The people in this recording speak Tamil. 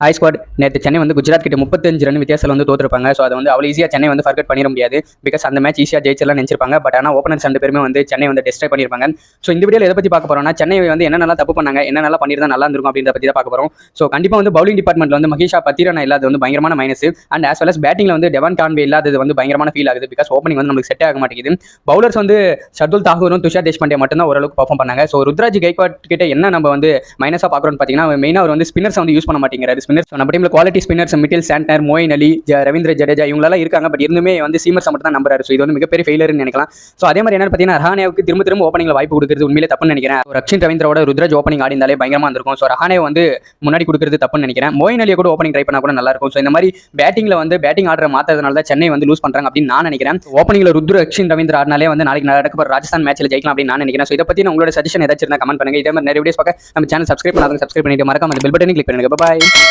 Hi squad. நேற்று சென்னை வந்து குஜராத் கிட்ட 35 ரன் வித்தியாசத்தில் வந்து தோற்றுருப்பாங்க. ஸோ அதை வந்து அவ்வளோ ஈஸியாக சென்னை வந்து ஃபர்கட் பண்ணிட முடியாது. பிகாஸ் அந்த மேட்ச் ஈஸியாக ஜெயிச்சலாம் நினைச்சிருப்பாங்க. பட் ஆனால் ஓப்பனர்ஸ் 2 பேருமே வந்து சென்னை வந்து டெஸ்ட்ராய் பண்ணியிருப்பாங்க. ஸோ இந்த வீடியோவில் எதை பற்றி பார்க்க போறோம்னா, சென்னை வந்து என்னென்னலாம் தப்பு பண்ணாங்க, என்னென்னலாம் பண்ணியிருந்தா நல்லா இருந்திருக்கும் அப்படின்றத பற்றி தான் பார்க்க போகிறோம். ஸோ கண்டிப்பாக வந்து பவுலிங் டிபார்ட்மெண்ட்ல வந்து மகேஷா பத்திரனா இல்லாதது வந்து பயங்கரமான minus. And as well as பேட்டிங்ல வந்து டெவான் கான்வே இல்லாதது வந்து பயங்கரமான ஃபீல் ஆகுது. பிகாஸ் ஓப்பனிங் வந்து நமக்கு செட் ஆக மாட்டேங்குது. பவுலர்ஸ் வந்து ஷர்துல் தாகூரும் துஷார் தேஷ்பாண்டே மட்டும் தான் ஓரளவுக்கு பர்ஃபார்ம் பண்ணாங்க. ஸோ ருத்ராஜ் கைக்வாட் கிட்ட என்ன நம்ம வந்து மைனஸாக பார்க்குறோம்னு பார்த்தீங்கன்னா, மெயினாக அவர் வந்து ஸ்பின்னர்ஸ் வந்து யூஸ் பண்ண மாட்டேங்கிறாரு. ஸ்பின்னர்ஸ் நம்ம டீமில் quality spinners middle Santner, Moeen Ali, Ravindra Jadeja இவங்களெல்லாம் இருக்காங்க. பட் இருந்துமே வந்து சீமர்ஸ் மட்டும் தான் நம்புறாரு. ஸோ இது வந்து மிகப்பெரிய ஃபெயிலியர்னு நினைக்கலாம். ஸோ அதே மாதிரி என்ன பார்த்தீங்கன்னா, ரஹானேவுக்கு திரும்ப ஓப்பனிங்ல வாய்ப்பு கொடுக்குறது உண்மையிலே தப்புன்னு நினைக்கிறேன். ரக்ஷின் ரவீந்திரோட ருத்ராஜ் ஓப்பனிங் ஆடி இருந்தாலே பயங்கரமா இருந்திருக்கும். ஸோ ரஹானே வந்து முன்னாடி கொடுக்குறது தப்புன்னு நினைக்கிறேன். மோயின் அலியை கூட ஓப்பனிங் ட்ரை பண்ணா கூட நல்லா இருக்கும். ஸோ இந்த மாதிரி பேட்டிங்ல வந்து பேட்டிங் ஆர்டர் மாற்றதுனால தான் சென்னை வந்து லூஸ் பண்றாங்க அப்படின்னு நான் நினைக்கிறேன். ஓப்பனிங்ல ரக்ஷின் ரவீந்திர ஆடினாலே வந்து நாளைக்கு நடக்க போற ராஜஸ்தான் மேட்ச்ல ஜெயிக்கலாம் அப்படின்னு நான் நினைக்கிறேன். ஸோ இதை பத்தி உங்களோட சஜஷன் ஏதாச்சும் இருந்தால் கமெண்ட் பண்ணுங்க. இதே மாதிரி நிறைய வீடியோஸ் பார்க்க நம்ம சேனல் சப்ஸ்கிரைப் பண்ணாதவங்க சப்ஸ்கிரைப் பண்ணிட்டு மறக்காம அந்த பெல் பட்டனை கிளிக் பண்ணுங்க. பாய்.